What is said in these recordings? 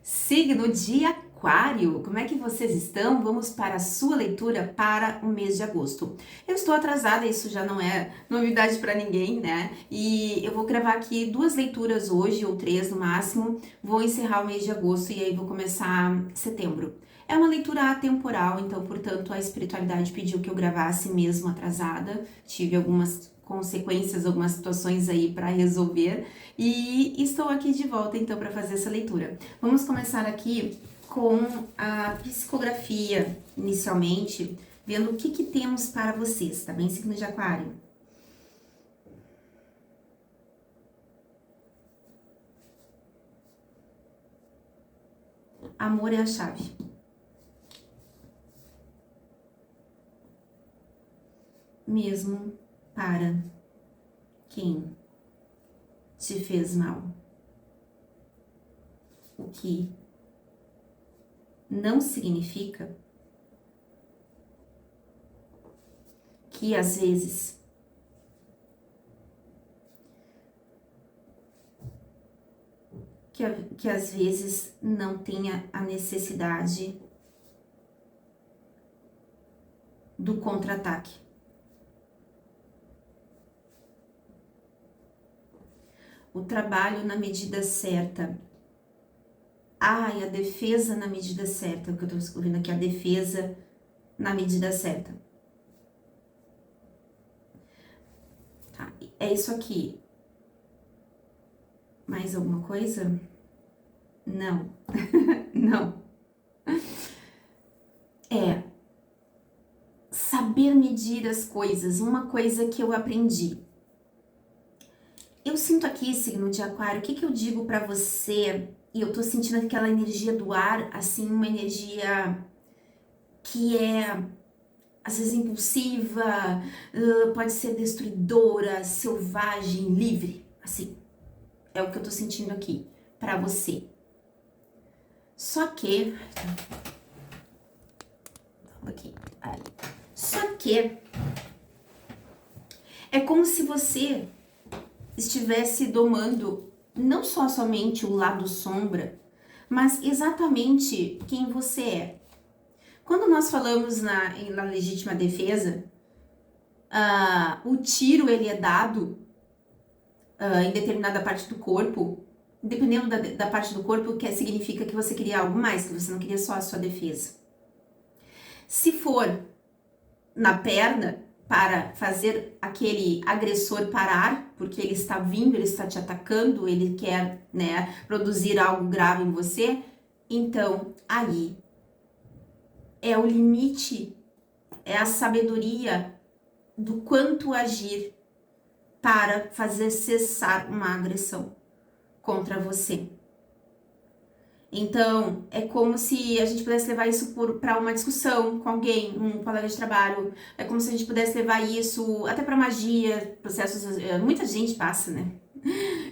Signo de Aquário, como é que vocês estão? Vamos para a sua leitura para o mês de agosto. Eu estou atrasada, isso já não é novidade para ninguém, né? E eu vou gravar aqui 2 leituras hoje, ou 3 no máximo. Vou encerrar o mês de agosto e aí vou começar setembro. É uma leitura atemporal, então, portanto, a espiritualidade pediu que eu gravasse mesmo atrasada. Tive algumas consequências, algumas situações aí para resolver e estou aqui de volta então para fazer essa leitura. Vamos começar aqui com a psicografia inicialmente, vendo o que temos para vocês, tá bem, signo de Aquário? Amor é a chave. Mesmo para quem te fez mal. O que não significa que às vezes que às vezes não tenha a necessidade do contra-ataque. O trabalho na medida certa. Ai, a defesa na medida certa, o que eu tô escrevendo aqui, a defesa na medida certa. Tá, é isso aqui. Mais alguma coisa? Não. Não. É saber medir as coisas, uma coisa que eu aprendi. Eu sinto aqui, signo de Aquário, o que eu digo pra você? E eu tô sentindo aquela energia do ar, assim, uma energia que é, às vezes, impulsiva, pode ser destruidora, selvagem, livre, assim. É o que eu tô sentindo aqui, pra você. Só que... Aqui, aí. Só que... É como se você estivesse domando não só somente o lado sombra, mas exatamente quem você é. Quando nós falamos na legítima defesa, o tiro ele é dado em determinada parte do corpo, dependendo da parte do corpo, que significa que você queria algo mais, que você não queria só a sua defesa. Se for na perna, para fazer aquele agressor parar, porque ele está vindo, ele está te atacando, ele quer, né, produzir algo grave em você, então aí é o limite, é a sabedoria do quanto agir para fazer cessar uma agressão contra você. Então, é como se a gente pudesse levar isso para uma discussão com alguém, um colega de trabalho. É como se a gente pudesse levar isso até para magia, processos. Muita gente passa, né?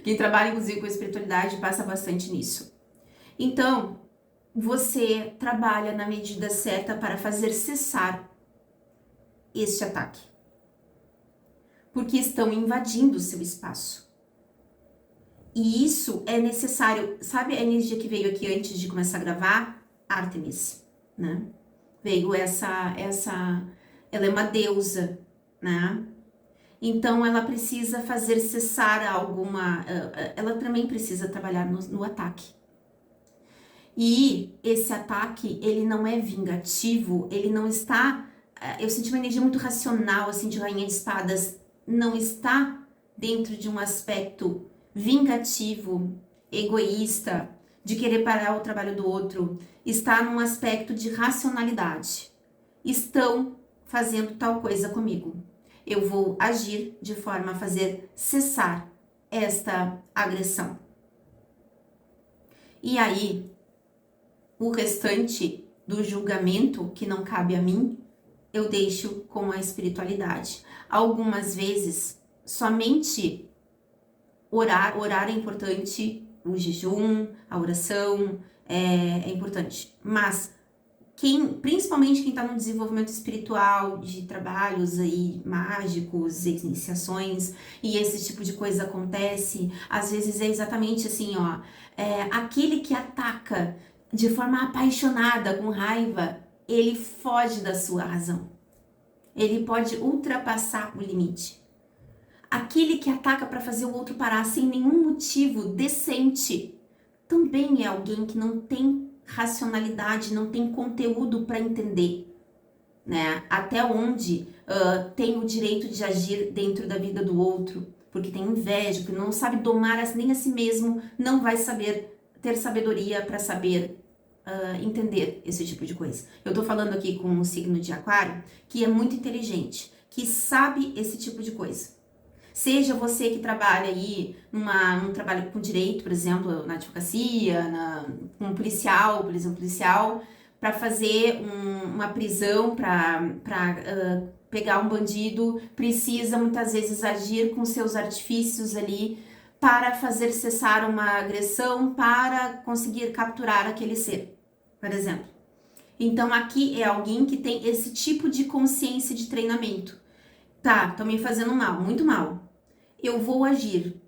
Quem trabalha, inclusive, com espiritualidade passa bastante nisso. Então, você trabalha na medida certa para fazer cessar este ataque. Porque estão invadindo o seu espaço. E isso é necessário. Sabe a energia que veio aqui antes de começar a gravar? Ártemis, né? Veio essa ela é uma deusa, né? Então ela precisa fazer cessar alguma, ela também precisa trabalhar no ataque. E esse ataque, ele não é vingativo, ele não está, eu senti uma energia muito racional, assim, de rainha de espadas, não está dentro de um aspecto vingativo, egoísta, de querer parar o trabalho do outro, está num aspecto de racionalidade. Estão fazendo tal coisa comigo. Eu vou agir de forma a fazer cessar esta agressão. E aí, o restante do julgamento que não cabe a mim, eu deixo com a espiritualidade. Algumas vezes, somente orar é importante, o jejum, a oração é importante, mas principalmente quem está no desenvolvimento espiritual, de trabalhos aí mágicos, iniciações, e esse tipo de coisa acontece, às vezes é exatamente assim, ó, aquele que ataca de forma apaixonada, com raiva, ele foge da sua razão. Ele pode ultrapassar o limite. Aquele que ataca para fazer o outro parar sem nenhum motivo decente, também é alguém que não tem racionalidade, não tem conteúdo para entender, né? Até onde tem o direito de agir dentro da vida do outro, porque tem inveja, porque não sabe domar nem a si mesmo, não vai saber ter sabedoria para saber entender esse tipo de coisa. Eu tô falando aqui com o signo de Aquário, que é muito inteligente, que sabe esse tipo de coisa. Seja você que trabalha aí num trabalho com direito, por exemplo, na advocacia, com um policial, por exemplo, para fazer uma prisão, para pegar um bandido, precisa muitas vezes agir com seus artifícios ali para fazer cessar uma agressão, para conseguir capturar aquele ser, por exemplo. Então aqui é alguém que tem esse tipo de consciência de treinamento. Tá, estão me fazendo mal, muito mal. Eu vou agir.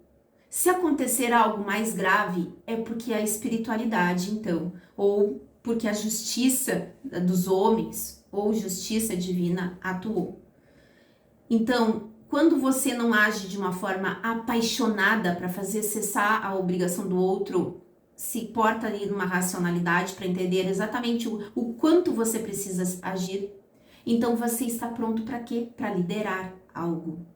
Se acontecer algo mais grave, é porque a espiritualidade, então, ou porque a justiça dos homens, ou justiça divina, atuou. Então, quando você não age de uma forma apaixonada para fazer cessar a obrigação do outro, se porta ali numa racionalidade para entender exatamente o quanto você precisa agir, então você está pronto para quê? Para liderar algo.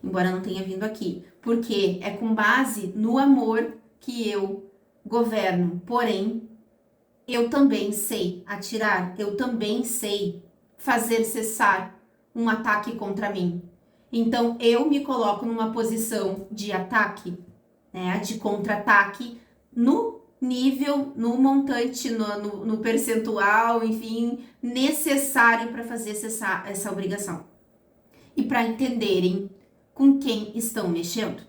Embora não tenha vindo aqui, porque é com base no amor que eu governo, porém, eu também sei atirar, eu também sei fazer cessar um ataque contra mim. Então, eu me coloco numa posição de ataque, né, de contra-ataque, no nível, no montante, no percentual, enfim, necessário para fazer cessar essa obrigação. E para entenderem com quem estão mexendo,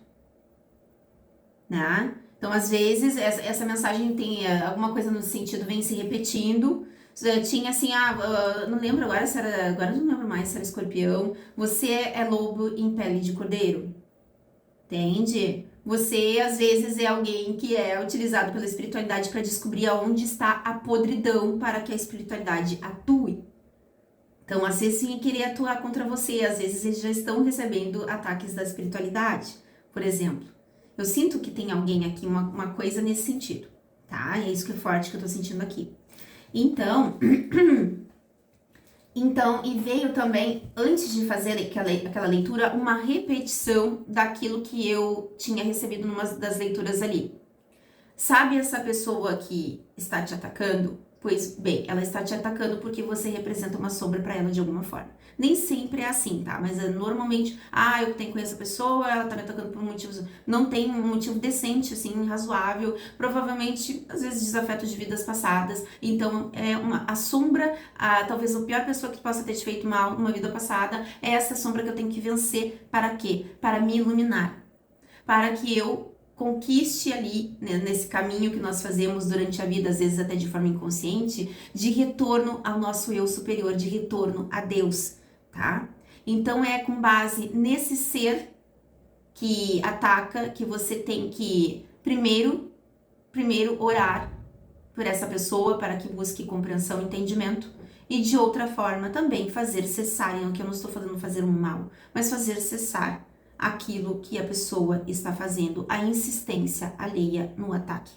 né? Então, às vezes, essa mensagem tem alguma coisa no sentido, vem se repetindo. Tinha assim, não lembro agora se era, agora não lembro mais se era escorpião. Você é lobo em pele de cordeiro, entende? Você, às vezes, é alguém que é utilizado pela espiritualidade para descobrir aonde está a podridão para que a espiritualidade atue. Então, às vezes, sim, querer atuar contra você. Às vezes, eles já estão recebendo ataques da espiritualidade, por exemplo. Eu sinto que tem alguém aqui, uma coisa nesse sentido, tá? É isso que é forte que eu tô sentindo aqui. Então, e veio também, antes de fazer aquela leitura, uma repetição daquilo que eu tinha recebido numa das leituras ali. Sabe essa pessoa que está te atacando? Pois bem, ela está te atacando porque você representa uma sombra para ela de alguma forma. Nem sempre é assim, tá? Mas normalmente, eu tenho com essa pessoa, ela tá me atacando por motivos, não tem um motivo decente, assim, razoável, provavelmente, às vezes, desafetos de vidas passadas. Então, a sombra, talvez a pior pessoa que possa ter te feito mal numa vida passada, é essa sombra que eu tenho que vencer. Para quê? Para me iluminar. Para que eu conquiste ali, né, nesse caminho que nós fazemos durante a vida, às vezes até de forma inconsciente, de retorno ao nosso eu superior, de retorno a Deus, tá? Então é com base nesse ser que ataca que você tem que primeiro orar por essa pessoa para que busque compreensão e entendimento, e de outra forma também fazer cessar, que eu não estou falando fazer um mal, mas fazer cessar aquilo que a pessoa está fazendo, a insistência alheia no ataque.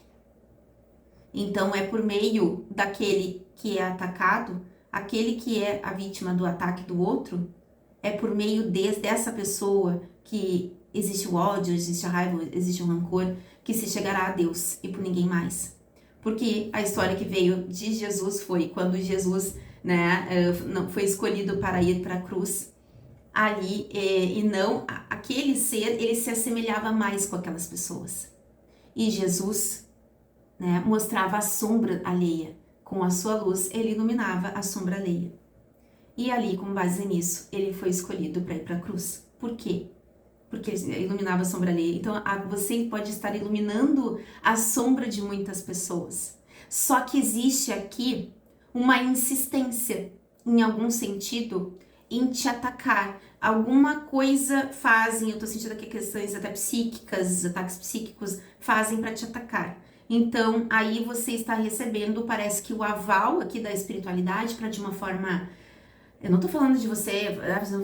Então, é por meio daquele que é atacado, aquele que é a vítima do ataque do outro, é por meio dessa pessoa que existe o ódio, existe a raiva, existe o rancor, que se chegará a Deus e por ninguém mais. Porque a história que veio de Jesus foi quando Jesus, não foi escolhido para ir para a cruz, ali, e não, aquele ser, ele se assemelhava mais com aquelas pessoas. E Jesus, mostrava a sombra alheia. Com a sua luz, ele iluminava a sombra alheia. E ali, com base nisso, ele foi escolhido para ir para a cruz. Por quê? Porque ele iluminava a sombra alheia. Então, você pode estar iluminando a sombra de muitas pessoas. Só que existe aqui uma insistência em algum sentido em te atacar. Alguma coisa fazem, eu tô sentindo aqui questões até psíquicas, ataques psíquicos fazem para te atacar. Então, aí você está recebendo, parece que o aval aqui da espiritualidade para de uma forma. Eu não tô falando de você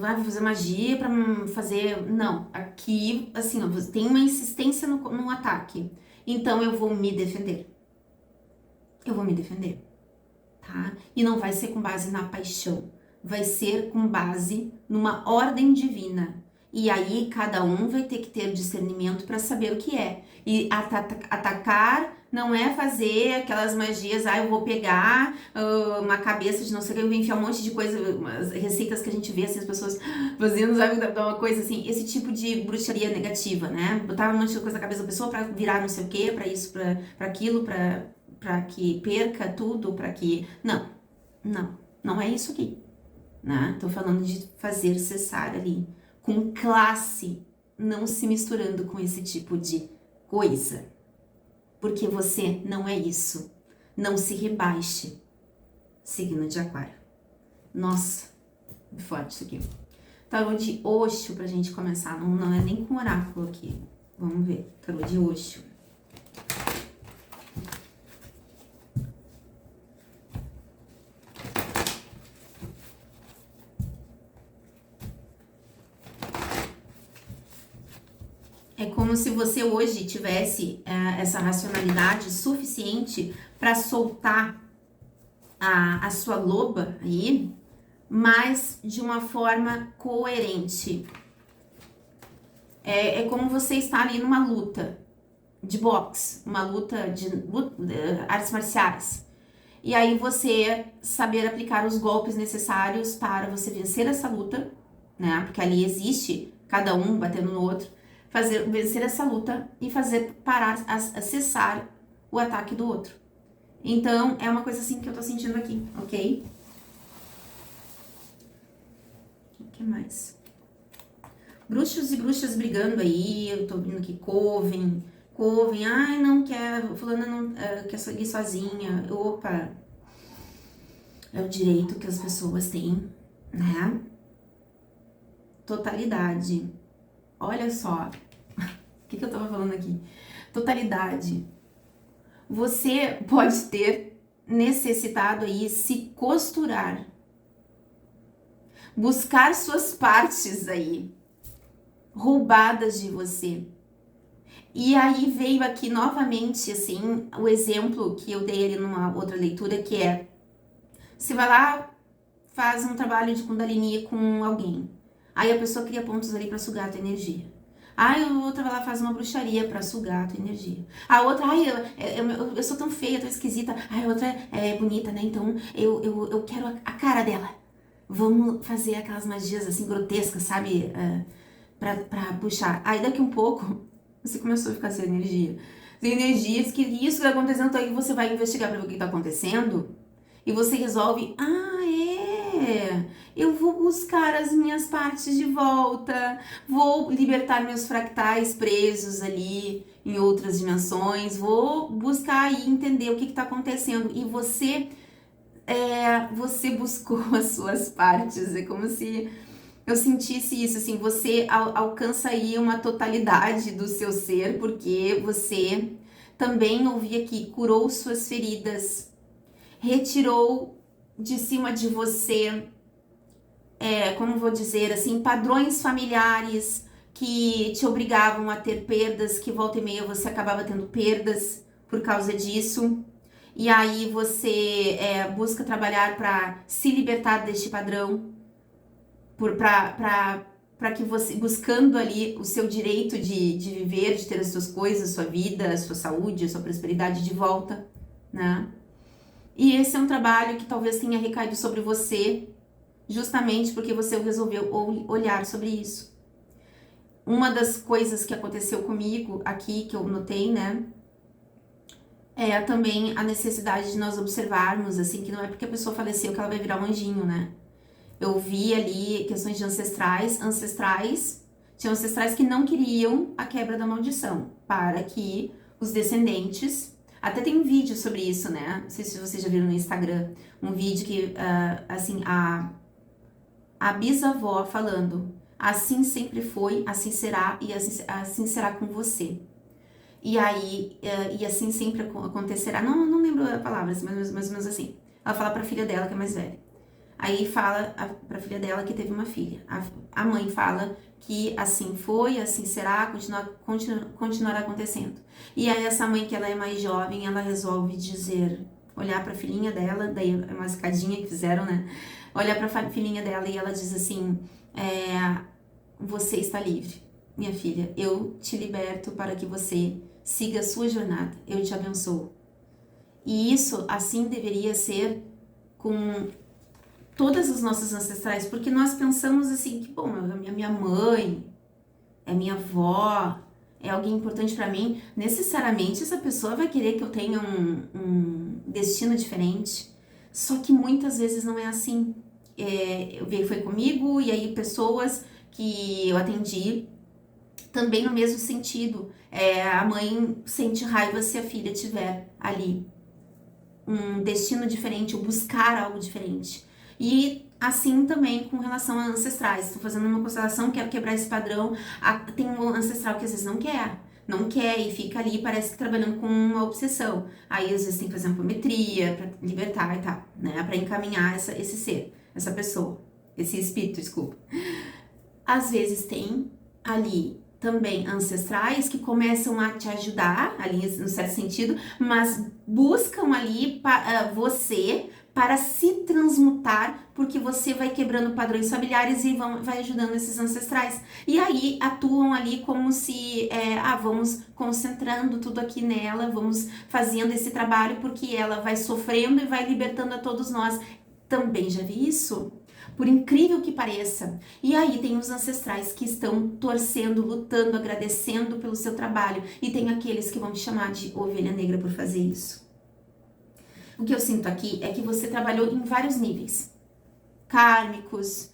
vai fazer magia pra fazer. Não. Aqui, assim, ó, tem uma insistência no ataque. Então, eu vou me defender. Eu vou me defender, tá? E não vai ser com base na paixão. Vai ser com base numa ordem divina. E aí, cada um vai ter que ter discernimento para saber o que é. E atacar não é fazer aquelas magias, eu vou pegar uma cabeça de não sei o que, eu vou enfiar um monte de coisa, umas receitas que a gente vê, assim, as pessoas fazendo, sabe, uma coisa assim, esse tipo de bruxaria negativa, né? Botar um monte de coisa na cabeça da pessoa pra virar não sei o que, pra isso, pra aquilo, pra que perca tudo, pra que... Não é isso aqui, né? Tô falando de fazer cessar ali, com classe, não se misturando com esse tipo de coisa. Porque você não é isso. Não se rebaixe. Signo de Aquário. Nossa, forte isso aqui. Tarô de Osho pra gente começar. Não é nem com oráculo aqui. Vamos ver. Tarô de Osho. É como se você hoje tivesse essa racionalidade suficiente para soltar a sua loba aí, mas de uma forma coerente. É como você está ali numa luta de boxe, uma luta de artes marciais. E aí você saber aplicar os golpes necessários para você vencer essa luta, né? Porque ali existe cada um batendo no outro. Vencer essa luta e fazer parar, cessar o ataque do outro. Então, é uma coisa assim que eu tô sentindo aqui, ok? O que mais? Bruxos e bruxas brigando aí, eu tô vendo aqui, Coven, ai, não quer, fulana não quer seguir sozinha, opa, é o direito que as pessoas têm, né? Totalidade. Olha só, o que eu tava falando aqui? Totalidade. Você pode ter necessitado aí se costurar, buscar suas partes aí, roubadas de você. E aí veio aqui novamente, assim, o exemplo que eu dei ali numa outra leitura, que é, você vai lá, faz um trabalho de Kundalini com alguém. Aí a pessoa cria pontos ali para sugar a tua energia. Aí a outra vai lá, faz uma bruxaria para sugar a tua energia. A outra, eu sou tão feia, tão esquisita. Ai, a outra é bonita, né? Então eu quero a cara dela. Vamos fazer aquelas magias assim grotescas, sabe? Pra puxar. Aí daqui um pouco, você começou a ficar sem energia. Sem energias, que isso que tá acontecendo, então aí você vai investigar pra ver o que tá acontecendo. E você resolve, eu vou buscar as minhas partes de volta, vou libertar meus fractais presos ali em outras dimensões, vou buscar e entender o que está acontecendo. E você buscou as suas partes, é como se eu sentisse isso, assim, você alcança aí uma totalidade do seu ser, porque você também, ouvi aqui, curou suas feridas, retirou de cima de você, como vou dizer assim, padrões familiares que te obrigavam a ter perdas, que volta e meia você acabava tendo perdas por causa disso. E aí você busca trabalhar para se libertar deste padrão, para que você, buscando ali o seu direito de viver, de ter as suas coisas, sua vida, a sua saúde, a sua prosperidade de volta, né? E esse é um trabalho que talvez tenha recaído sobre você, justamente porque você resolveu olhar sobre isso. Uma das coisas que aconteceu comigo aqui, que eu notei, né, é também a necessidade de nós observarmos, assim, que não é porque a pessoa faleceu que ela vai virar um anjinho, né? Eu vi ali questões de tinham ancestrais que não queriam a quebra da maldição, para que os descendentes Até tem um vídeo sobre isso, né? Não sei se vocês já viram no Instagram, um vídeo que, assim, a bisavó falando, assim sempre foi, assim será e assim será com você. E aí, e assim sempre acontecerá. Não lembro a palavra, mas mais ou menos assim. Ela fala pra filha dela, que é mais velha. Aí fala pra filha dela que teve uma filha. A mãe fala que assim foi, assim será, continuará acontecendo. E aí essa mãe, que ela é mais jovem, ela resolve dizer, olhar pra filhinha dela, daí é uma escadinha que fizeram, né? Olhar pra filhinha dela e ela diz assim, você está livre, minha filha. Eu te liberto para que você siga a sua jornada. Eu te abençoo. E isso, assim, deveria ser com todas as nossas ancestrais, porque nós pensamos assim, que bom, a minha mãe, é minha avó, é alguém importante para mim, necessariamente essa pessoa vai querer que eu tenha um destino diferente. Só que muitas vezes não é assim. Foi comigo, e aí pessoas que eu atendi também no mesmo sentido. A mãe sente raiva se a filha tiver ali um destino diferente, ou buscar algo diferente. E assim também com relação a ancestrais. Estou fazendo uma constelação, quero quebrar esse padrão. Tem um ancestral que às vezes não quer e fica ali, parece que trabalhando com uma obsessão. Aí às vezes tem que fazer uma apometria para libertar e tal, né? Para encaminhar esse ser, essa pessoa, esse espírito, desculpa. Às vezes tem ali também ancestrais que começam a te ajudar, ali no certo sentido, mas buscam ali você para se transmutar, porque você vai quebrando padrões familiares e vai ajudando esses ancestrais. E aí atuam ali como se, vamos concentrando tudo aqui nela, vamos fazendo esse trabalho, porque ela vai sofrendo e vai libertando a todos nós. Também já vi isso? Por incrível que pareça. E aí tem os ancestrais que estão torcendo, lutando, agradecendo pelo seu trabalho. E tem aqueles que vão te chamar de ovelha negra por fazer isso. O que eu sinto aqui é que você trabalhou em vários níveis. Kármicos,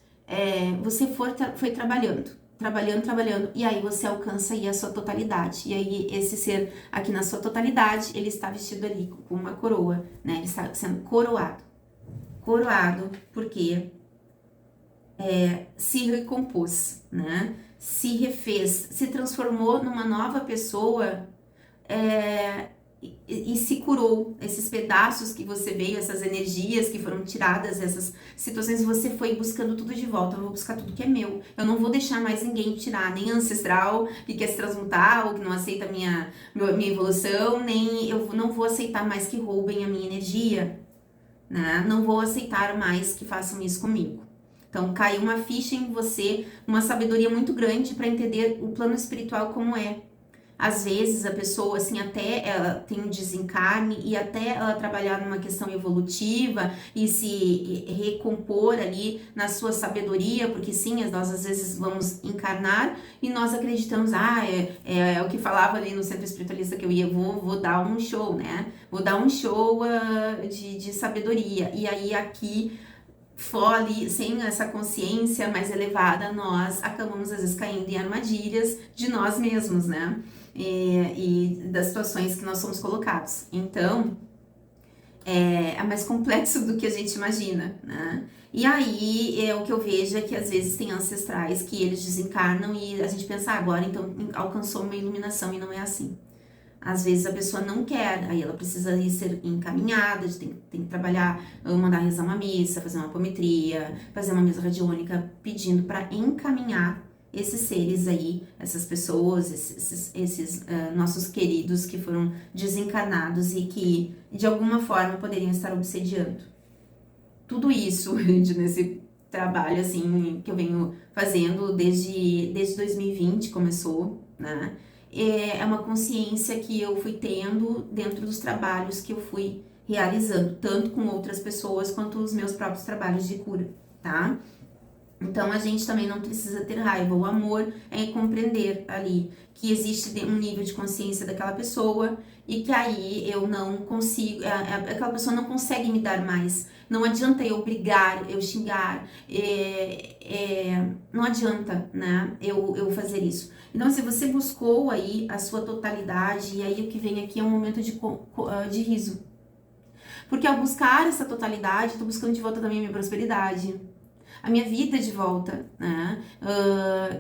você foi trabalhando, e aí você alcança aí a sua totalidade. E aí esse ser aqui na sua totalidade, ele está vestido ali com uma coroa, né? Ele está sendo coroado. Coroado porque se recompôs, né? Se refez, se transformou numa nova pessoa e se curou. Esses pedaços que você veio, essas energias que foram tiradas, essas situações, você foi buscando tudo de volta. Eu vou buscar tudo que é meu. Eu não vou deixar mais ninguém tirar, nem ancestral que quer se transmutar ou que não aceita minha evolução, nem eu não vou aceitar mais que roubem a minha energia, né? Não vou aceitar mais que façam isso comigo. Então, caiu uma ficha em você, uma sabedoria muito grande para entender o plano espiritual como é. Às vezes, a pessoa, assim, até ela tem um desencarne e até ela trabalhar numa questão evolutiva e se recompor ali na sua sabedoria, porque sim, nós às vezes vamos encarnar e nós acreditamos, é o que falava ali no centro espiritualista que eu ia, vou dar um show, né? Vou dar um show de sabedoria. E aí aqui fole, sem essa consciência mais elevada, nós acabamos às vezes caindo em armadilhas de nós mesmos, né? E das situações que nós somos colocados. Então, é mais complexo do que a gente imagina, né? E aí, o que eu vejo é que às vezes tem ancestrais que eles desencarnam e a gente pensa, agora então alcançou uma iluminação, e não é assim. Às vezes a pessoa não quer, aí ela precisa ser encaminhada, tem que trabalhar, mandar rezar uma missa, fazer uma apometria, fazer uma mesa radiônica, pedindo para encaminhar esses seres aí, essas pessoas, esses nossos queridos que foram desencarnados e que de alguma forma poderiam estar obsediando. Tudo isso, nesse trabalho assim que eu venho fazendo desde 2020 começou, né? É uma consciência que eu fui tendo dentro dos trabalhos que eu fui realizando, tanto com outras pessoas quanto os meus próprios trabalhos de cura, tá? Então a gente também não precisa ter raiva. O amor é compreender ali que existe um nível de consciência daquela pessoa e que aí eu não consigo, aquela pessoa não consegue me dar mais. Não adianta eu brigar, eu xingar, não adianta, né, eu fazer isso. Então, se você buscou aí a sua totalidade, e aí o que vem aqui é um momento de riso. Porque ao buscar essa totalidade, eu tô buscando de volta também a minha prosperidade, a minha vida de volta, né?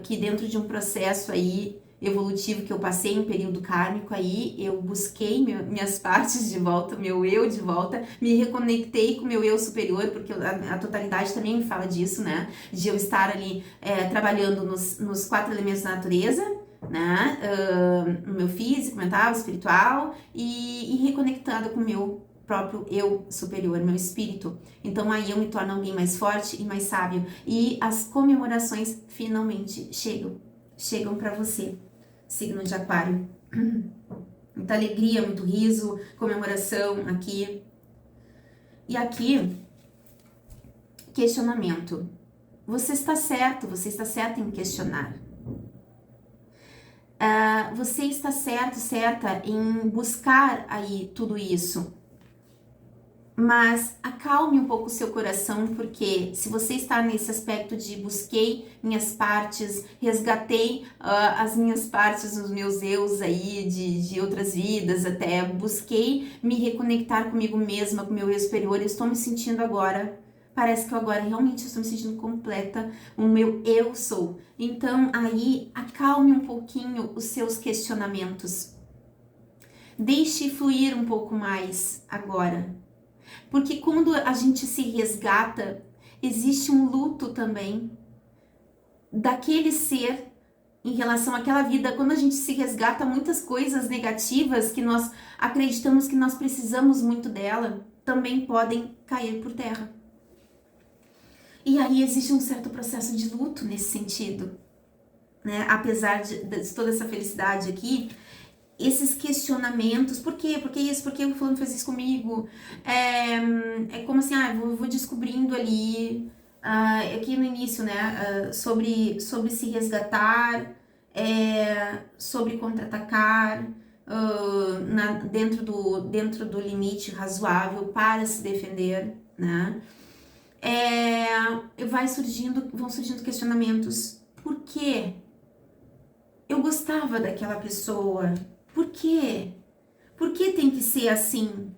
Que dentro de um processo aí evolutivo que eu passei, um período kármico aí, eu busquei minhas partes de volta, meu eu de volta, me reconectei com o meu eu superior, porque a totalidade também me fala disso, né? De eu estar ali trabalhando nos 4 elementos da natureza, né? No meu físico, mental, espiritual, e reconectada com o meu próprio eu superior, meu espírito. Então aí eu me torno alguém mais forte e mais sábio. E as comemorações finalmente chegam para você, signo de Aquário. Muita alegria, muito riso, comemoração aqui. E aqui, questionamento. Você está certa em questionar. Você está certa em buscar aí tudo isso. Mas acalme um pouco o seu coração, porque se você está nesse aspecto de busquei minhas partes, resgatei as minhas partes, os meus eus aí de outras vidas, até busquei me reconectar comigo mesma, com o meu eu superior, eu estou me sentindo agora, parece que eu agora realmente estou me sentindo completa, o meu eu sou. Então aí acalme um pouquinho os seus questionamentos, deixe fluir um pouco mais agora. Porque quando a gente se resgata, existe um luto também daquele ser em relação àquela vida. Quando a gente se resgata, muitas coisas negativas que nós acreditamos que nós precisamos muito dela, também podem cair por terra. E aí existe um certo processo de luto nesse sentido, né? Apesar de toda essa felicidade aqui, esses questionamentos, por quê? Por que isso? Por que o fulano fez isso comigo? É como assim, eu vou descobrindo ali, aqui no início, né, sobre se resgatar, sobre contra-atacar, dentro do limite razoável para se defender, né? Vão surgindo questionamentos. Por quê? Eu gostava daquela pessoa. Por quê? Por que tem que ser assim?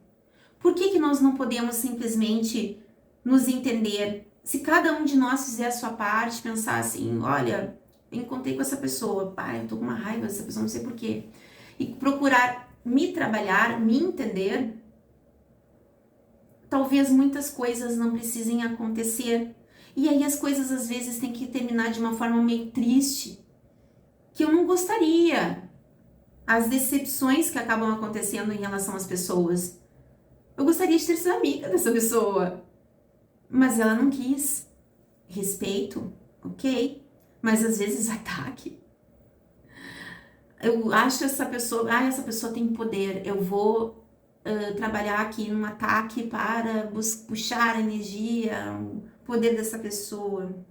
Por que nós não podemos simplesmente nos entender? Se cada um de nós fizer a sua parte, pensar assim, olha, eu encontrei com essa pessoa, pai, eu tô com uma raiva dessa pessoa, não sei por quê. E procurar me trabalhar, me entender, talvez muitas coisas não precisem acontecer. E aí as coisas às vezes têm que terminar de uma forma meio triste, que eu não gostaria. As decepções que acabam acontecendo em relação às pessoas. Eu gostaria de ter sido amiga dessa pessoa, mas ela não quis. Respeito, ok, mas às vezes ataque. Eu acho essa pessoa tem poder, eu vou trabalhar aqui num ataque para puxar a energia, o poder dessa pessoa.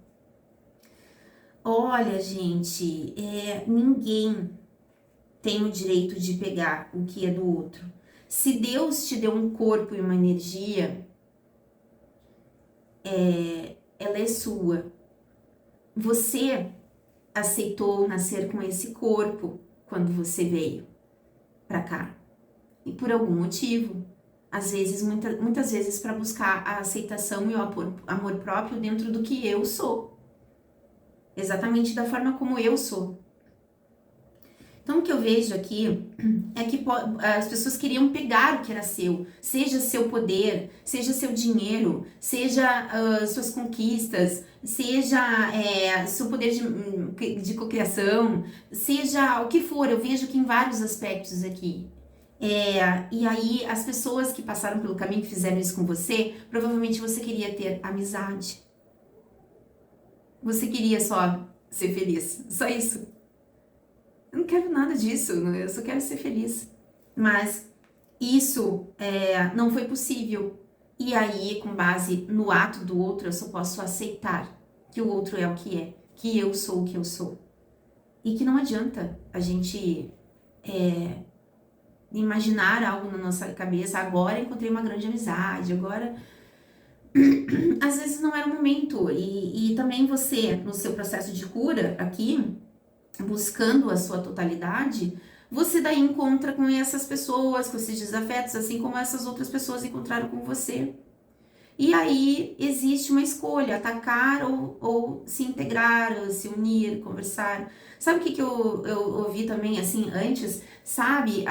Olha, gente, ninguém tem o direito de pegar o que é do outro. Se Deus te deu um corpo e uma energia, ela é sua. Você aceitou nascer com esse corpo quando você veio para cá. E por algum motivo. Às vezes, muitas vezes para buscar a aceitação e o amor próprio dentro do que eu sou. Exatamente da forma como eu sou. Então, o que eu vejo aqui é que as pessoas queriam pegar o que era seu, seja seu poder, seja seu dinheiro, seja suas conquistas, seja seu poder de cocriação, seja o que for. Eu vejo que em vários aspectos aqui. E aí, as pessoas que passaram pelo caminho, que fizeram isso com você, provavelmente você queria ter amizade. Você queria só ser feliz, só isso. Eu não quero nada disso, eu só quero ser feliz. Mas isso não foi possível. E aí, com base no ato do outro, eu só posso aceitar que o outro é o que eu sou o que eu sou. E que não adianta a gente imaginar algo na nossa cabeça, agora encontrei uma grande amizade, agora... Às vezes não era o momento, e também você, no seu processo de cura aqui, buscando a sua totalidade, você daí encontra com essas pessoas, com esses desafetos, assim como essas outras pessoas encontraram com você. E aí existe uma escolha, atacar ou se integrar, ou se unir, conversar. Sabe o que eu ouvi também, assim, antes? Sabe,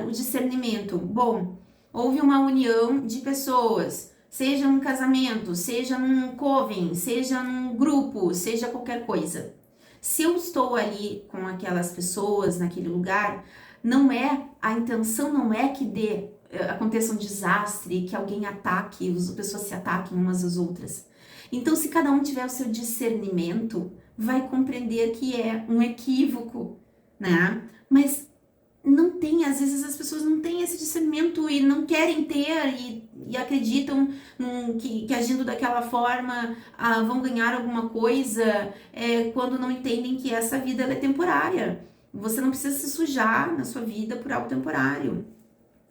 o discernimento. Bom, houve uma união de pessoas, seja num casamento, seja num coven, seja num grupo, seja qualquer coisa. Se eu estou ali com aquelas pessoas, naquele lugar, a intenção não é que aconteça um desastre, que alguém ataque, as pessoas se ataquem umas às outras. Então, se cada um tiver o seu discernimento, vai compreender que é um equívoco, né? Mas não tem, às vezes as pessoas não têm esse discernimento e não querem ter e acreditam que agindo daquela forma vão ganhar alguma coisa, quando não entendem que essa vida ela é temporária. Você não precisa se sujar na sua vida por algo temporário.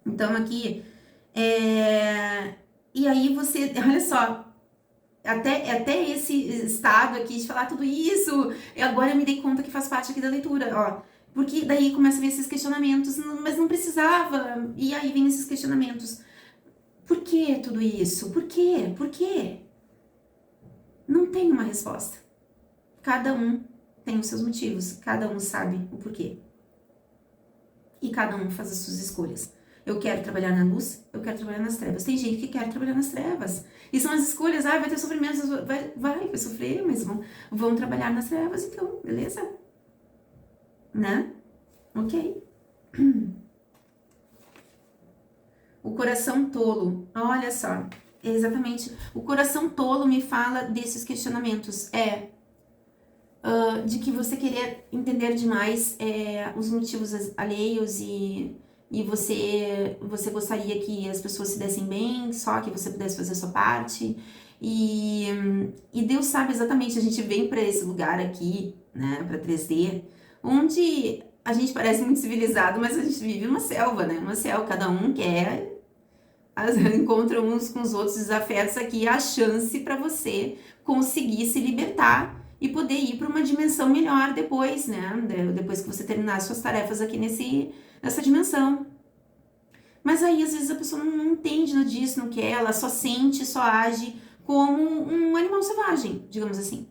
Então aqui, e aí você, olha só, até esse estado aqui de falar tudo isso, e agora eu me dei conta que faz parte aqui da leitura, ó. Porque daí começa a vir esses questionamentos, mas não precisava, e aí vem esses questionamentos. Por que tudo isso? Por quê? Por quê? Não tem uma resposta. Cada um tem os seus motivos, cada um sabe o porquê. E cada um faz as suas escolhas. Eu quero trabalhar na luz, eu quero trabalhar nas trevas. Tem gente que quer trabalhar nas trevas. E são as escolhas, vai ter sofrimentos, vai sofrer, mas vão trabalhar nas trevas, então, beleza? Né? Ok. O coração tolo, olha só, exatamente, o coração tolo me fala desses questionamentos, de que você querer entender demais os motivos alheios e você gostaria que as pessoas se dessem bem, só que você pudesse fazer a sua parte. E Deus sabe exatamente, a gente vem para esse lugar aqui, né, para 3D, onde a gente parece muito civilizado, mas a gente vive uma selva, né, uma selva, cada um quer, encontra uns com os outros desafios aqui, a chance para você conseguir se libertar e poder ir para uma dimensão melhor depois, né, depois que você terminar suas tarefas aqui nessa dimensão. Mas aí, às vezes, a pessoa não entende nada disso, não quer, ela só sente, só age como um animal selvagem, digamos assim.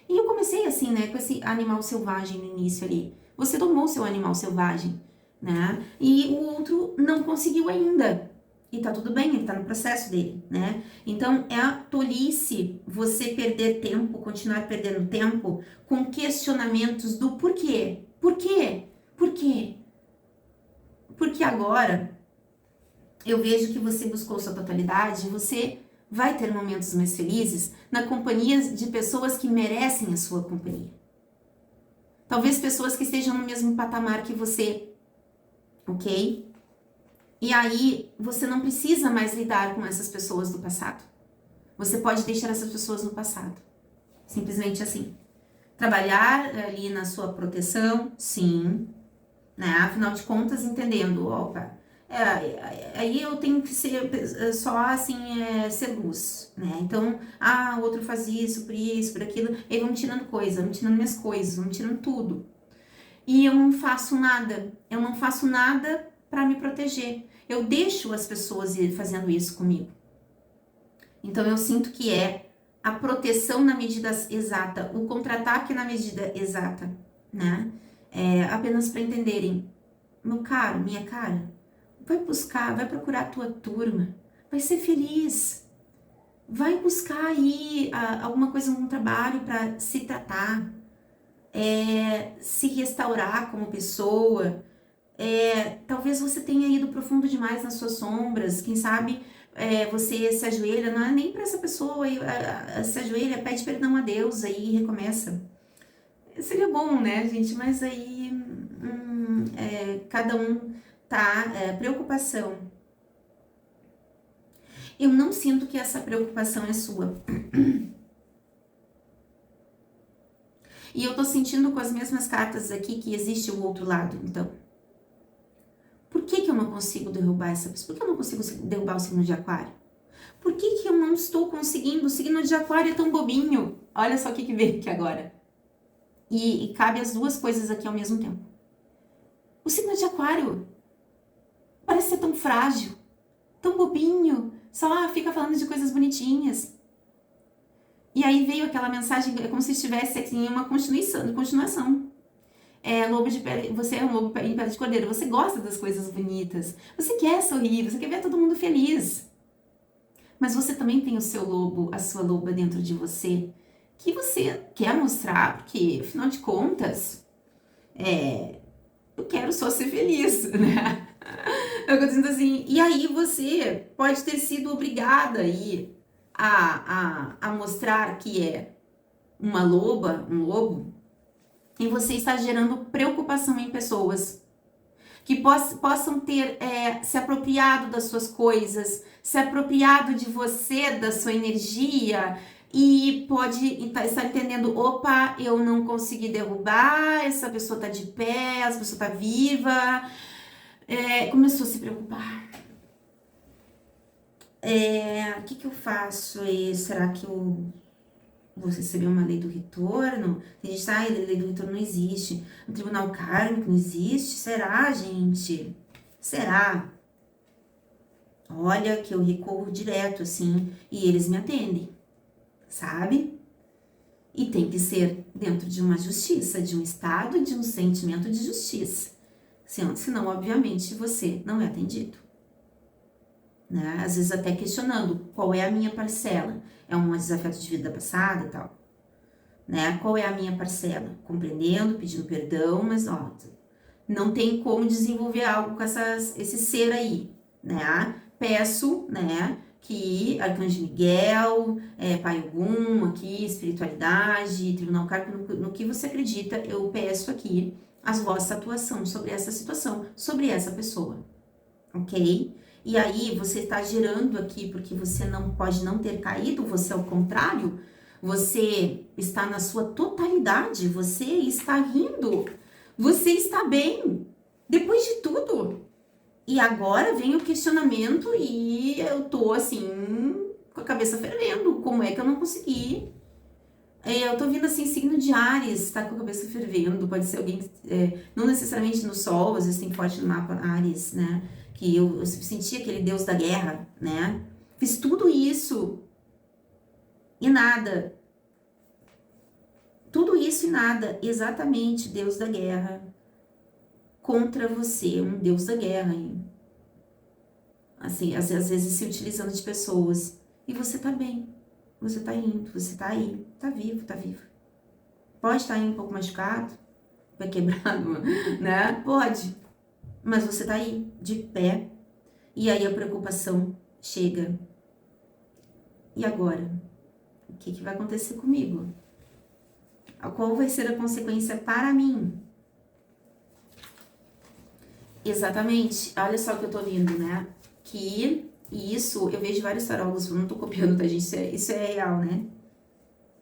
E eu comecei assim, né, com esse animal selvagem no início ali. Você domou seu animal selvagem, né? E o outro não conseguiu ainda. E tá tudo bem, ele tá no processo dele, né? Então, é a tolice você perder tempo, continuar perdendo tempo com questionamentos do porquê. Por quê? Por quê? Porque agora eu vejo que você buscou sua totalidade, você vai ter momentos mais felizes na companhia de pessoas que merecem a sua companhia. Talvez pessoas que estejam no mesmo patamar que você, ok? E aí você não precisa mais lidar com essas pessoas do passado. Você pode deixar essas pessoas no passado. Simplesmente assim. Trabalhar ali na sua proteção, sim, né? Afinal de contas, entendendo, opa, aí eu tenho que ser só assim, ser luz, né? Então, o outro faz isso, por aquilo, aí vão me tirando coisa, vão me tirando minhas coisas, vão me tirando tudo. E eu não faço nada para me proteger. Eu deixo as pessoas ir fazendo isso comigo. Então, eu sinto que é a proteção na medida exata, o contra-ataque na medida exata, né? Apenas para entenderem, meu caro, minha cara, vai buscar, vai procurar a tua turma, vai ser feliz, vai buscar aí alguma coisa, algum trabalho para se tratar, se restaurar como pessoa. Talvez você tenha ido profundo demais nas suas sombras, quem sabe você se ajoelha, não é nem para essa pessoa, se ajoelha, pede perdão a Deus, aí recomeça. Seria bom, né, gente? Mas aí cada um tá, preocupação. Eu não sinto que essa preocupação é sua. E eu tô sentindo com as mesmas cartas aqui que existe o outro lado, então. Por que que eu não consigo derrubar essa pessoa? Por que eu não consigo derrubar o signo de Aquário? Por que que eu não estou conseguindo? O signo de Aquário é tão bobinho. Olha só o que veio aqui agora. E cabe as duas coisas aqui ao mesmo tempo. O signo de Aquário parece ser tão frágil, tão bobinho, só fica falando de coisas bonitinhas. E aí veio aquela mensagem, é como se estivesse aqui em uma continuação. Lobo de pele, você é um lobo em pele de cordeiro, você gosta das coisas bonitas, você quer sorrir, você quer ver todo mundo feliz. Mas você também tem o seu lobo, a sua loba dentro de você, que você quer mostrar, porque, afinal de contas, eu quero só ser feliz, né? Eu tô dizendo assim, e aí você pode ter sido obrigada aí a mostrar que é uma loba, um lobo, e você está gerando preocupação em pessoas que possam ter se apropriado das suas coisas, se apropriado de você, da sua energia, e pode estar entendendo, opa, eu não consegui derrubar, essa pessoa tá de pé, essa pessoa tá viva, começou a se preocupar. O que eu faço? Será que eu vou receber uma lei do retorno? Tem gente que a lei do retorno não existe. O tribunal kármico não existe? Será, gente? Será? Olha que eu recorro direto, assim, e eles me atendem, sabe? E tem que ser dentro de uma justiça, de um estado e de um sentimento de justiça. Senão, obviamente, você não é atendido. Né? Às vezes até questionando qual é a minha parcela. É um desafeto de vida passada e tal. Né? Qual é a minha parcela? Compreendendo, pedindo perdão, mas ó, não tem como desenvolver algo com esse ser aí, né? Peço, né, que Arcanjo Miguel, Pai Ogum, aqui, espiritualidade, Tribunal Kármico, no que você acredita, eu peço aqui a vossa atuação sobre essa situação, sobre essa pessoa, ok? E aí você está gerando aqui, porque você não pode não ter caído, você ao contrário, você está na sua totalidade, você está rindo, você está bem, depois de tudo. E agora vem o questionamento e eu tô assim, com a cabeça fervendo, como é que eu não consegui? Eu tô vendo assim, signo de Áries, tá com a cabeça fervendo, pode ser alguém, não necessariamente no Sol, às vezes tem forte no mapa Áries, né? Que eu senti aquele deus da guerra, né? Fiz tudo isso e nada. Tudo isso e nada, exatamente, deus da guerra contra você, um deus da guerra, hein? Assim, às vezes se utilizando de pessoas. E você tá bem, você tá indo, você tá aí, tá vivo, tá vivo. Pode estar aí um pouco machucado, pé quebrado, né? Pode, mas você tá aí, de pé. E aí a preocupação chega. E agora? O que vai acontecer comigo? Qual vai ser a consequência para mim? Exatamente. Olha só o que eu tô vendo, né? Que isso, eu vejo vários tarólogos, eu não tô copiando, tá, gente? Isso é real, né?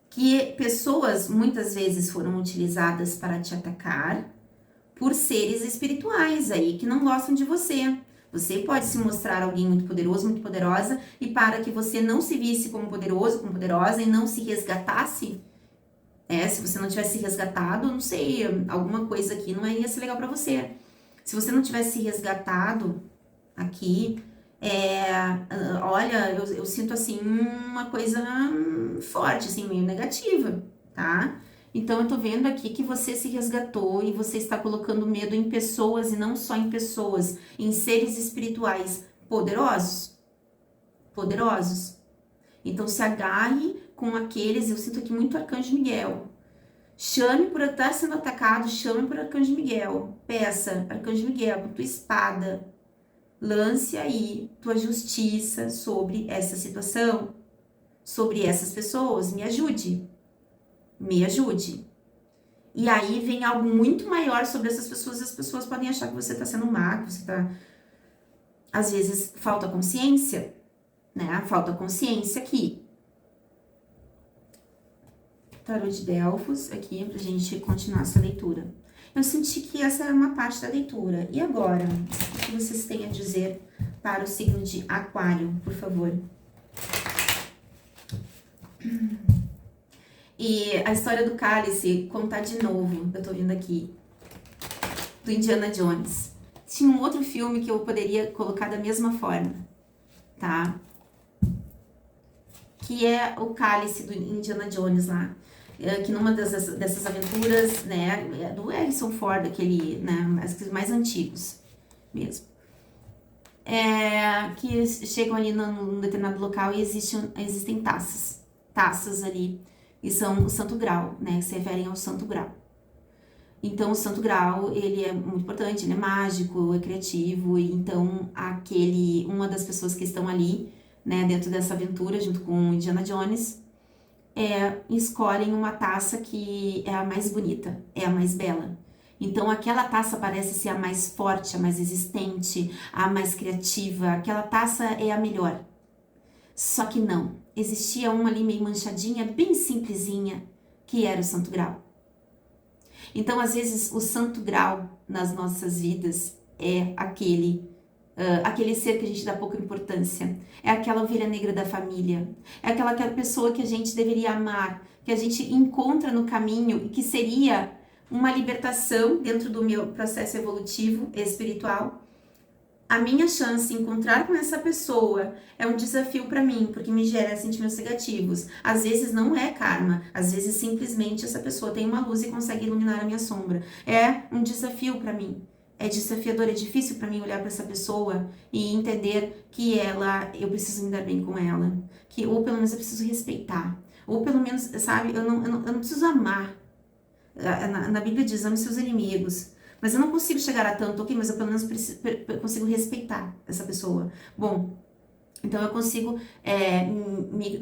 Que pessoas muitas vezes foram utilizadas para te atacar por seres espirituais aí que não gostam de você. Você pode se mostrar alguém muito poderoso, muito poderosa, e para que você não se visse como poderoso, como poderosa e não se resgatasse, se você não tivesse se resgatado, não sei, alguma coisa aqui não ia ser legal para você. Se você não tivesse se resgatado aqui, olha, eu sinto assim uma coisa forte, assim, meio negativa, tá? Então eu tô vendo aqui que você se resgatou e você está colocando medo em pessoas e não só em pessoas, em seres espirituais poderosos. Poderosos. Então se agarre com aqueles, eu sinto aqui muito Arcanjo Miguel. Chame por estar sendo atacado, chame por Arcanjo Miguel. Peça, Arcanjo Miguel, com tua espada, lance aí tua justiça sobre essa situação, sobre essas pessoas. Me ajude. Me ajude. E aí vem algo muito maior sobre essas pessoas. As pessoas podem achar que você tá sendo má, que você tá... Às vezes falta consciência, né? Falta consciência aqui. Tarô de Delfos, aqui, pra gente continuar essa leitura. Eu senti que essa é uma parte da leitura. E agora, o que vocês têm a dizer para o signo de Aquário, por favor? E a história do cálice, contar de novo, eu tô vendo aqui, do Indiana Jones. Tinha um outro filme que eu poderia colocar da mesma forma, tá? Que é o cálice do Indiana Jones lá. Que numa dessas aventuras, né, do Harrison Ford, aquele, né, mais antigos mesmo. Que chegam ali num determinado local e existem taças ali, e são o Santo Grau, né, que se referem ao Santo Grau. Então, o Santo Grau, ele é muito importante, ele é mágico, é criativo, e então uma das pessoas que estão ali, né, dentro dessa aventura, junto com o Indiana Jones, escolhem uma taça que é a mais bonita, é a mais bela. Então, aquela taça parece ser a mais forte, a mais resistente, a mais criativa, aquela taça é a melhor. Só que não, existia uma ali meio manchadinha, bem simplesinha, que era o Santo Grau. Então, às vezes, o Santo Grau nas nossas vidas é aquele ser que a gente dá pouca importância, é aquela ovelha negra da família, é aquela pessoa que a gente deveria amar, que a gente encontra no caminho e que seria uma libertação dentro do meu processo evolutivo espiritual. A minha chance de encontrar com essa pessoa é um desafio para mim, porque me gera sentimentos negativos. Às vezes não é karma, às vezes simplesmente essa pessoa tem uma luz e consegue iluminar a minha sombra. É um desafio para mim. É desafiador, é difícil para mim olhar para essa pessoa e entender que eu preciso me dar bem com ela, ou pelo menos eu preciso respeitar, ou pelo menos, sabe, eu não preciso amar. Na Bíblia diz, ame seus inimigos, mas eu não consigo chegar a tanto, ok, mas eu pelo menos consigo respeitar essa pessoa. Bom, então eu consigo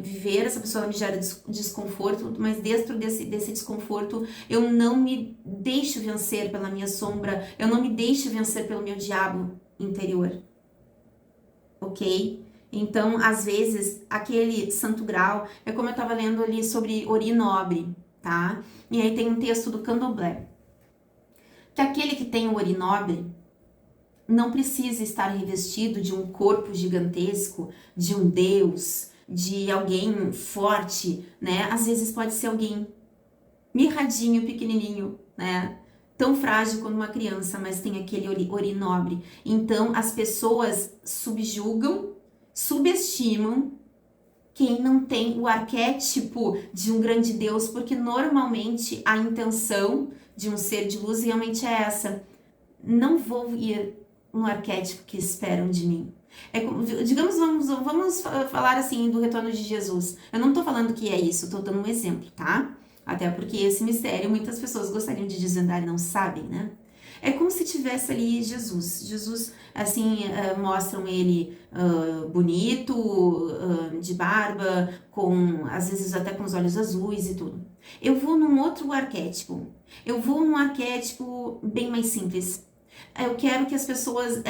viver, essa pessoa me gera desconforto, mas dentro desse desconforto eu não me deixo vencer pela minha sombra, eu não me deixo vencer pelo meu diabo interior, ok? Então, às vezes, aquele Santo Grau, é como eu estava lendo ali sobre Ori Nobre, tá? E aí tem um texto do Candomblé, que aquele que tem o Ori Nobre não precisa estar revestido de um corpo gigantesco, de um deus, de alguém forte, né? Às vezes pode ser alguém mirradinho, pequenininho, né? Tão frágil quanto uma criança, mas tem aquele ori nobre. Então, as pessoas subjugam, subestimam quem não tem o arquétipo de um grande Deus, porque normalmente a intenção de um ser de luz realmente é essa. Não vou ir no arquétipo que esperam de mim. Digamos, vamos falar assim do retorno de Jesus. Eu não tô falando que é isso, tô dando um exemplo, tá? Até porque esse mistério muitas pessoas gostariam de desvendar e não sabem, né? É como se tivesse ali Jesus. Jesus, assim, mostram ele bonito, de barba, às vezes até com os olhos azuis e tudo. Eu vou num outro arquétipo. Eu vou num arquétipo bem mais simples. Eu quero que as pessoas...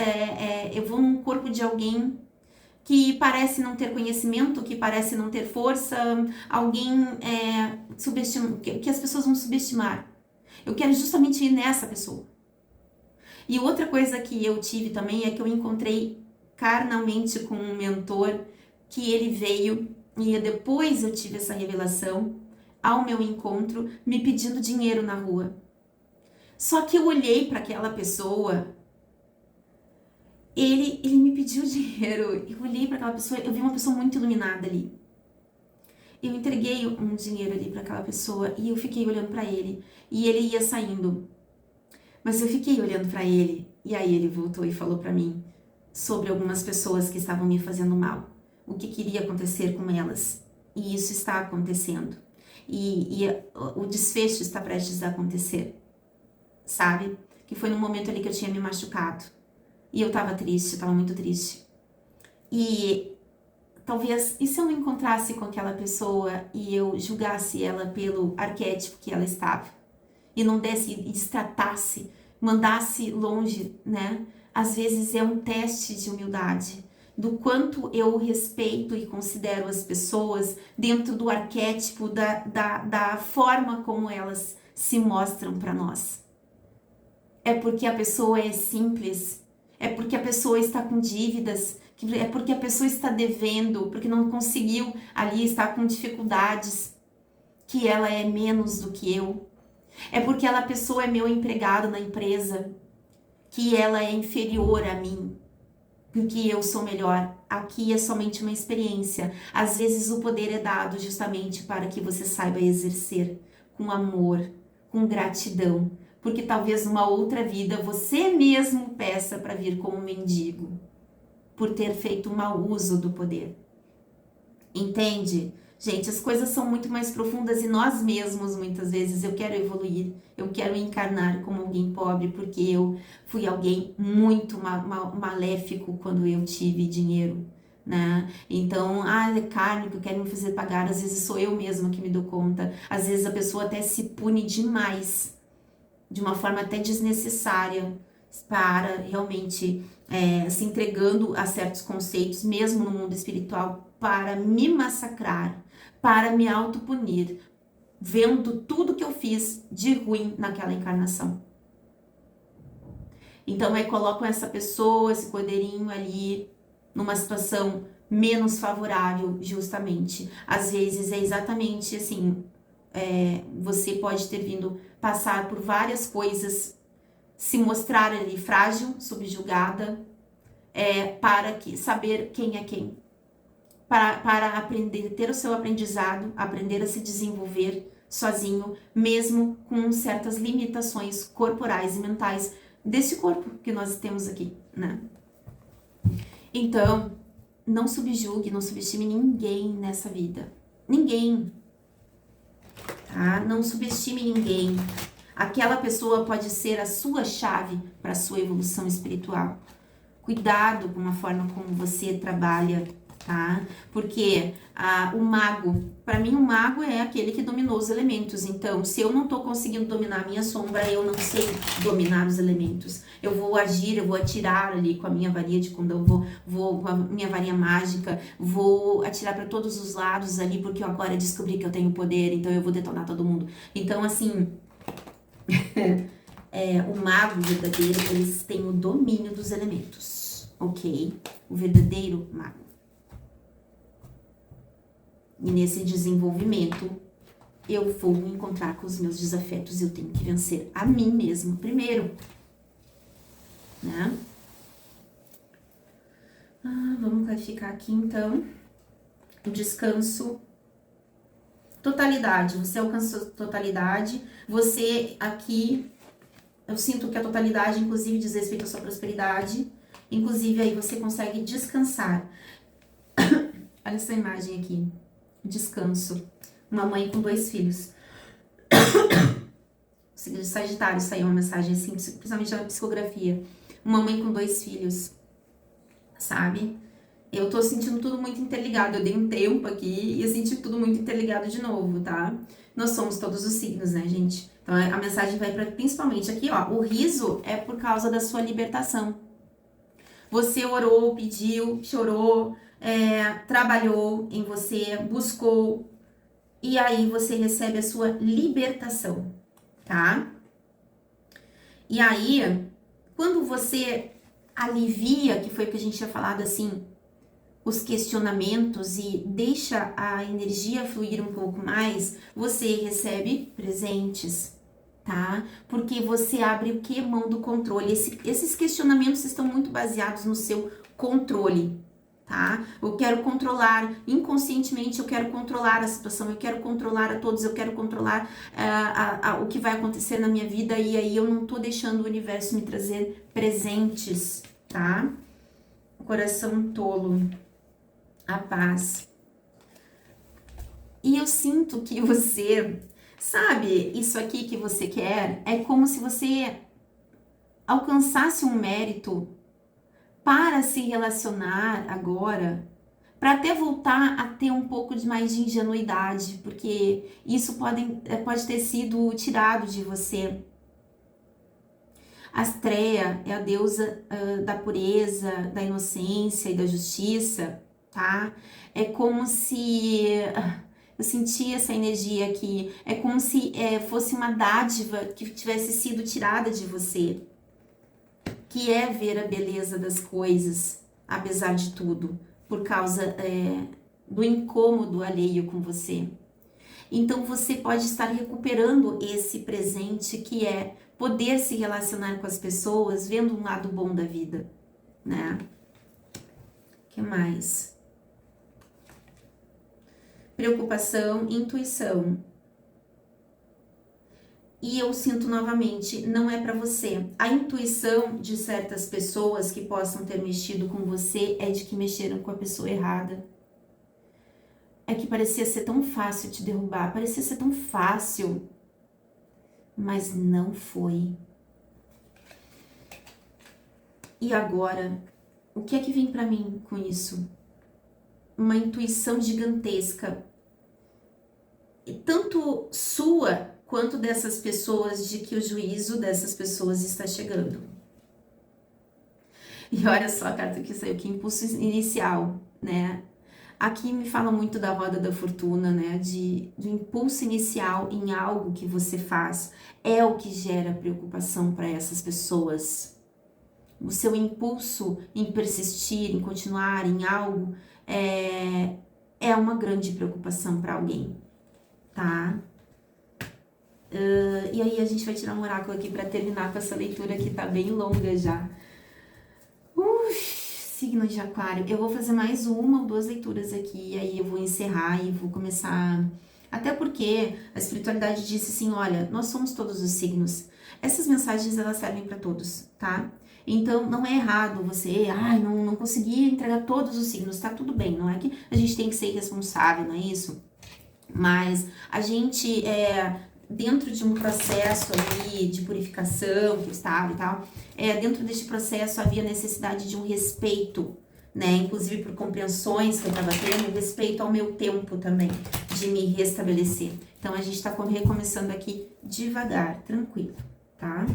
eu vou num corpo de alguém que parece não ter conhecimento, que parece não ter força, alguém que as pessoas vão subestimar. Eu quero justamente ir nessa pessoa. E outra coisa que eu tive também é que eu encontrei carnalmente com um mentor que ele veio e depois eu tive essa revelação ao meu encontro me pedindo dinheiro na rua. Só que eu olhei para aquela pessoa, ele me pediu dinheiro, eu olhei para aquela pessoa, eu vi uma pessoa muito iluminada ali. Eu entreguei um dinheiro ali para aquela pessoa e eu fiquei olhando para ele e ele ia saindo. Mas eu fiquei olhando para ele e aí ele voltou e falou para mim sobre algumas pessoas que estavam me fazendo mal, o que queria acontecer com elas. E isso está acontecendo. E o desfecho está prestes a acontecer, sabe? Que foi no momento ali que eu tinha me machucado. E eu tava triste, eu tava muito triste. E talvez, e se eu não encontrasse com aquela pessoa e eu julgasse ela pelo arquétipo que ela estava? E não desse, e destratasse, mandasse longe, né? Às vezes é um teste de humildade, do quanto eu respeito e considero as pessoas dentro do arquétipo, da forma como elas se mostram para nós. É porque a pessoa é simples? É porque a pessoa está com dívidas? É porque a pessoa está devendo? Porque não conseguiu ali, está com dificuldades? Que ela é menos do que eu? É porque aquela pessoa é meu empregado na empresa? Que ela é inferior a mim? Porque eu sou melhor? Aqui é somente uma experiência. Às vezes o poder é dado justamente para que você saiba exercer com amor, com gratidão, porque talvez numa outra vida você mesmo peça para vir como mendigo, por ter feito mau uso do poder. Entende? Gente, as coisas são muito mais profundas e nós mesmos, muitas vezes, eu quero evoluir, eu quero encarnar como alguém pobre, porque eu fui alguém muito maléfico quando eu tive dinheiro, né? Então, é karma que eu quero me fazer pagar, às vezes sou eu mesma que me dou conta, às vezes a pessoa até se pune demais, de uma forma até desnecessária, para realmente se entregando a certos conceitos, mesmo no mundo espiritual, para me massacrar, para me autopunir, vendo tudo que eu fiz de ruim naquela encarnação. Então, colocam essa pessoa, esse cordeirinho ali, numa situação menos favorável, justamente. Às vezes é exatamente assim, você pode ter vindo passar por várias coisas, se mostrar ali frágil, subjugada, para saber quem é quem. Para aprender, ter o seu aprendizado, aprender a se desenvolver sozinho, mesmo com certas limitações corporais e mentais desse corpo que nós temos aqui, né? Então, não subjugue, não subestime ninguém nessa vida. Ninguém, tá? Não subestime ninguém. Aquela pessoa pode ser a sua chave para a sua evolução espiritual. Cuidado com a forma como você trabalha, tá? Porque o mago, para mim o mago é aquele que dominou os elementos. Então, se eu não tô conseguindo dominar a minha sombra, eu não sei dominar os elementos. Eu vou agir, eu vou atirar ali com a minha varinha de condão, vou com a minha varinha mágica, vou atirar para todos os lados ali, porque eu agora descobri que eu tenho poder, então eu vou detonar todo mundo. Então, assim, o mago verdadeiro, eles têm o domínio dos elementos, ok? O verdadeiro mago. E nesse desenvolvimento, eu vou me encontrar com os meus desafetos, eu tenho que vencer a mim mesmo primeiro, né? Vamos classificar aqui, então. O descanso. Totalidade, você alcançou totalidade, você aqui, eu sinto que a totalidade, inclusive, diz respeito à sua prosperidade, inclusive aí você consegue descansar. Olha essa imagem aqui, descanso, uma mãe com 2 filhos. De Sagitário, saiu uma mensagem assim, principalmente na psicografia, uma mãe com 2 filhos, sabe? Eu tô sentindo tudo muito interligado, eu dei um tempo aqui e eu senti tudo muito interligado de novo, tá? Nós somos todos os signos, né, gente? Então, a mensagem vai para principalmente aqui, ó, o riso é por causa da sua libertação. Você orou, pediu, chorou, trabalhou em você, buscou, e aí você recebe a sua libertação, tá? E aí, quando você alivia, que foi o que a gente tinha falado assim, os questionamentos e deixa a energia fluir um pouco mais, você recebe presentes, tá? Porque você abre o que? Mão do controle. Esses questionamentos estão muito baseados no seu controle, tá? Eu quero controlar, inconscientemente eu quero controlar a situação, eu quero controlar a todos, eu quero controlar o que vai acontecer na minha vida e aí eu não tô deixando o universo me trazer presentes, tá? Coração tolo. A paz. E eu sinto que você, sabe, isso aqui que você quer, é como se você alcançasse um mérito para se relacionar agora, para até voltar a ter um pouco de mais de ingenuidade, porque isso pode ter sido tirado de você. Astrea é a deusa da pureza, da inocência e da justiça, tá? É como se eu senti essa energia aqui, é como se fosse uma dádiva que tivesse sido tirada de você, que é ver a beleza das coisas, apesar de tudo, por causa do incômodo alheio com você. Então você pode estar recuperando esse presente que é poder se relacionar com as pessoas vendo um lado bom da vida, né? O que mais? Preocupação, intuição. E eu sinto novamente, não é para você. A intuição de certas pessoas que possam ter mexido com você é de que mexeram com a pessoa errada. É que parecia ser tão fácil te derrubar, parecia ser tão fácil, mas não foi. E agora, o que é que vem para mim com isso? Uma intuição gigantesca, tanto sua quanto dessas pessoas, de que o juízo dessas pessoas está chegando. E olha só a carta que saiu, que impulso inicial, né? Aqui me fala muito da roda da fortuna, né? Do impulso inicial em algo que você faz. É o que gera preocupação para essas pessoas. O seu impulso em persistir, em continuar em algo, é uma grande preocupação para alguém, tá? E aí a gente vai tirar um oráculo aqui para terminar com essa leitura que tá bem longa já. Signo de Aquário. Eu vou fazer mais uma ou duas leituras aqui, e aí eu vou encerrar e vou começar. Até porque a espiritualidade disse assim, olha, nós somos todos os signos. Essas mensagens, elas servem para todos, tá? Então, não é errado você, não consegui entregar todos os signos, tá tudo bem, não é que a gente tem que ser responsável, não é isso? Mas a gente, dentro de um processo ali de purificação que eu estava e tal, dentro deste processo havia necessidade de um respeito, né? Inclusive por compreensões que eu estava tendo, respeito ao meu tempo também, de me restabelecer. Então, a gente está recomeçando aqui devagar, tranquilo, tá?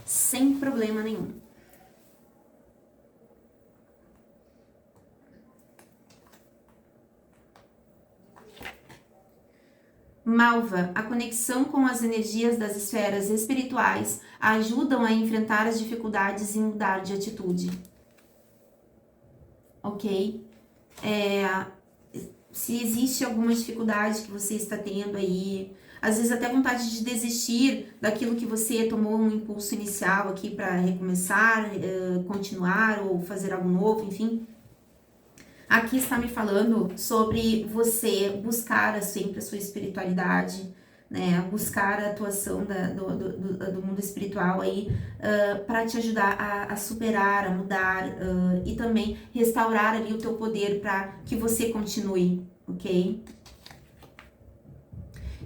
Sem problema nenhum. Malva, a conexão com as energias das esferas espirituais ajudam a enfrentar as dificuldades e mudar de atitude. Ok? Se existe alguma dificuldade que você está tendo aí, às vezes até vontade de desistir daquilo que você tomou um impulso inicial aqui para recomeçar, continuar ou fazer algo novo, enfim. Aqui está me falando sobre você buscar sempre a sua espiritualidade, né? Buscar a atuação do mundo espiritual aí para te ajudar a superar, a mudar e também restaurar ali o teu poder para que você continue, ok?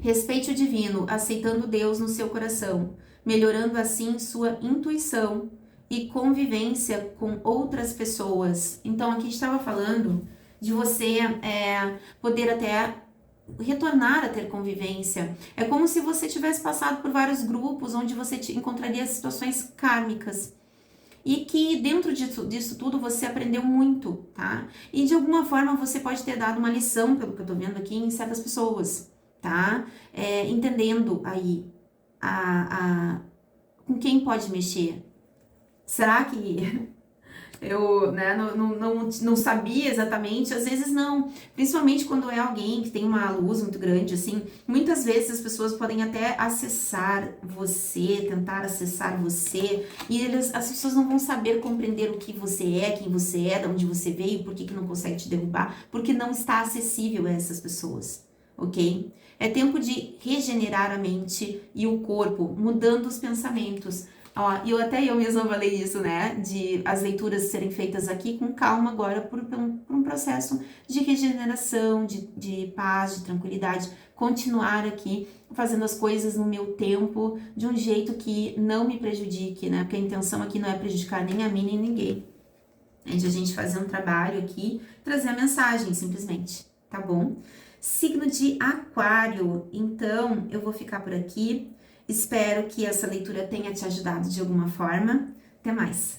Respeite o divino, aceitando Deus no seu coração, melhorando assim sua intuição e convivência com outras pessoas. Então, aqui estava falando de você poder até retornar a ter convivência. É como se você tivesse passado por vários grupos onde você encontraria situações kármicas. E que dentro disso tudo você aprendeu muito, tá? E de alguma forma você pode ter dado uma lição, pelo que eu tô vendo aqui, em certas pessoas, tá? Entendendo aí com quem pode mexer. Será que eu não sabia exatamente? Às vezes não, principalmente quando é alguém que tem uma luz muito grande, assim, muitas vezes as pessoas podem até acessar você, tentar acessar você, e as pessoas não vão saber compreender o que você é, quem você é, de onde você veio, por que não consegue te derrubar, porque não está acessível a essas pessoas, ok? É tempo de regenerar a mente e o corpo, mudando os pensamentos. Ó, eu mesma falei isso, né? De as leituras serem feitas aqui com calma agora por um processo de regeneração, de paz, de tranquilidade. Continuar aqui fazendo as coisas no meu tempo, de um jeito que não me prejudique, né? Porque a intenção aqui não é prejudicar nem a mim nem ninguém. É de a gente fazer um trabalho aqui, trazer a mensagem simplesmente, tá bom? Signo de Aquário, então eu vou ficar por aqui. Espero que essa leitura tenha te ajudado de alguma forma. Até mais!